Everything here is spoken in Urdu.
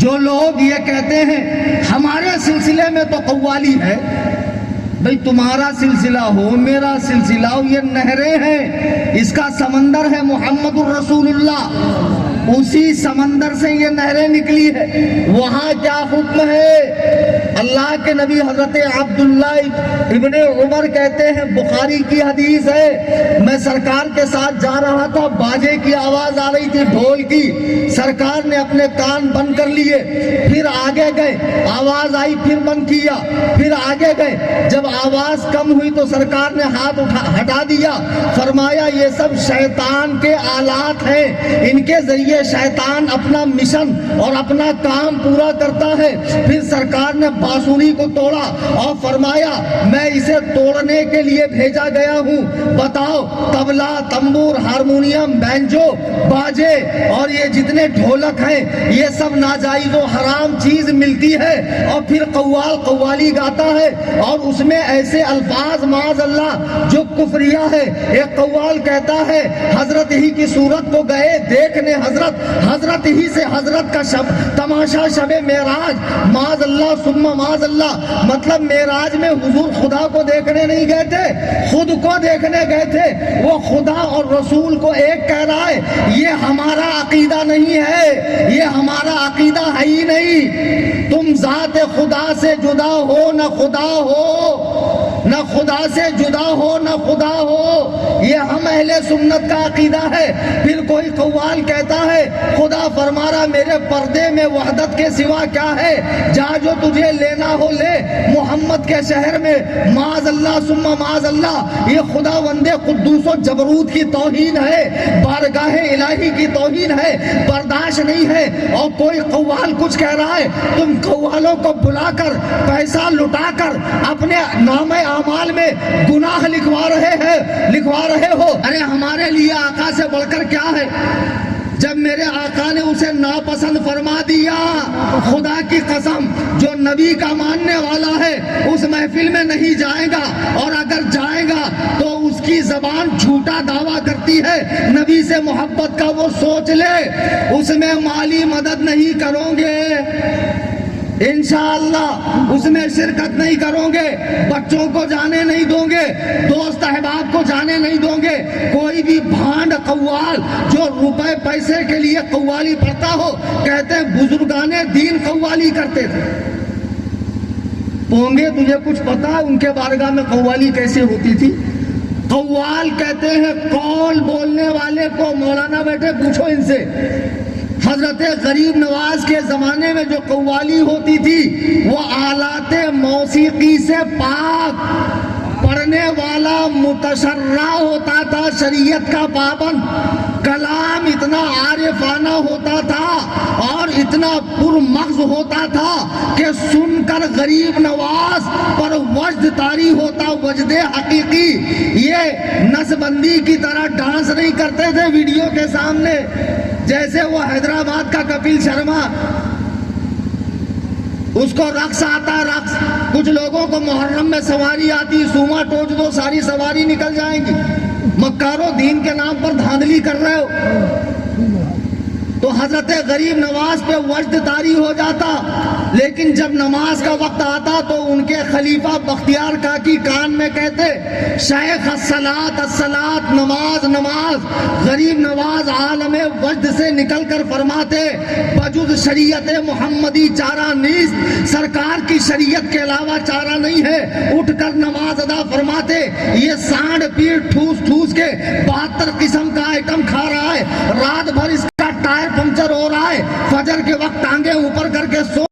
جو لوگ یہ کہتے ہیں ہمارے سلسلے میں تو قوالی ہے، بھئی تمہارا سلسلہ ہو میرا سلسلہ ہو، یہ نہریں ہیں، اس کا سمندر ہے محمد الرسول اللہ، اسی سمندر سے یہ نہریں نکلی ہے، وہاں کیا حکم ہے؟ اللہ کے نبی حضرت عبداللہ ابن عمر کہتے ہیں، بخاری کی حدیث ہے، میں سرکار کے ساتھ جا رہا تھا، باجے کی آواز آ رہی تھی، ڈھول کی، سرکار نے اپنے کان بند کر لیے، پھر آگے گئے، آواز آئی پھر بند کیا، پھر آگے گئے، جب آواز کم ہوئی تو سرکار نے ہاتھ ہٹا دیا، فرمایا یہ سب شیطان کے آلات ہیں، ان کے ذریعے شیطان اپنا مشن اور اپنا کام پورا کرتا ہے۔ پھر سرکار نے بانسری کو توڑا اور فرمایا میں اسے توڑنے کے لیے بھیجا گیا ہوں، بتاؤ طبلہ، تنبور، ہارمونیم، بینجو، باجے اور یہ جتنے ڈھولک ہیں یہ سب ناجائز و حرام چیز ملتی ہے، اور پھر قوال قوالی گاتا ہے اور اس میں ایسے الفاظ معاذ اللہ جو کفریہ ہے۔ ایک قوال کہتا ہے حضرت ہی کی صورت کو گئے دیکھنے، حضرت ہی سے حضرت کا تماشا شب معراج، معاذ اللہ ثم معاذ اللہ، مطلب معراج میں حضور خدا کو دیکھنے نہیں گئے تھے، خود کو دیکھنے گئے تھے، وہ خدا اور رسول کو ایک کہہ رہا ہے۔ یہ ہمارا عقیدہ نہیں ہے، یہ ہمارا عقیدہ ہے ہی نہیں، تم ذات خدا سے جدا ہو نہ خدا ہو، نہ خدا سے جدا ہو نہ خدا ہو، یہ ہم اہل سنت کا عقیدہ ہے۔ پھر کوئی قوال کہتا ہے خدا فرما رہا میرے پردے میں وحدت کے سوا کیا ہے، جا جو تجھے لینا ہو لے محمد کے شہر میں، معاذ اللہ ثم معاذ اللہ، یہ خدا وندے قدوس و جبروت کی توہین ہے، بارگاہ الہی کی توہین ہے، برداشت نہیں ہے۔ اور کوئی قوال کچھ کہہ رہا ہے، تم قوالوں کو بلا کر پیسہ لٹا کر اپنے نام اعمال میں گناہ لکھوا رہے ہو، ارے ہمارے لیے آقا سے بڑھ کر کیا ہے؟ جب میرے آقا نے اسے ناپسند فرما دیا، خدا کی قسم جو نبی کا ماننے والا ہے اس محفل میں نہیں جائے گا، اور اگر جائے گا تو اس کی زبان جھوٹا دعویٰ کرتی ہے نبی سے محبت کا، وہ سوچ لے اس میں مالی مدد نہیں کرو گے، انشاءاللہ اس میں شرکت نہیں کرو گے، بچوں کو جانے نہیں دو گے، دوست احباب کو جانے نہیں دو گے، کوئی بھی بھانڈ قوال جو روپے پیسے کے لیے قوالی پڑھتا ہو، کہتے ہیں بزرگان دین قوالی کرتے تھے، پونگے تجھے کچھ پتا ان کے بارگاہ میں قوالی کیسے ہوتی تھی؟ قوال کہتے ہیں قول بولنے والے کو، مولانا بیٹے پوچھو ان سے، حضرت غریب نواز کے زمانے میں جو قوالی ہوتی تھی وہ آلات موسیقی سے پاک، پڑھنے والا متشرع ہوتا تھا، شریعت کا پابند، کلام اتنا عارفانہ ہوتا تھا اور اتنا پرمغز ہوتا تھا کہ سن کر غریب نواز پر وجد طاری ہوتا، وجد حقیقی، یہ نسبندی کی طرح ڈانس نہیں کرتے تھے ویڈیو کے سامنے، جیسے وہ حیدرآباد کا کپل شرما، اس کو رقص آتا، رقص، کچھ لوگوں کو محرم میں سواری آتی، سوما ٹوچ دو ساری سواری نکل جائیں گی، مکارو دین کے نام پر دھاندلی کر رہے ہو، تو حضرت غریب نواز پہ وجد طاری ہو جاتا، لیکن جب نماز کا وقت آتا تو ان کے خلیفہ بختیار کاکی کان میں کہتے شیخ الصلاۃ الصلاۃ، نماز نماز، غریب نواز عالم وجد سے نکل کر فرماتے بجز شریعت محمدی چارہ نیست، سرکار کی شریعت کے علاوہ چارہ نہیں ہے، اٹھ کر نماز ادا فرماتے، یہ سانڈ پیٹ ٹھوس ٹھوس کے 72 قسم کا آئٹم کھا رہا ہے، رات بھر اس کا ٹائر پنکچر ہو رہا ہے، فجر کے وقت ٹانگیں اوپر کر کے سو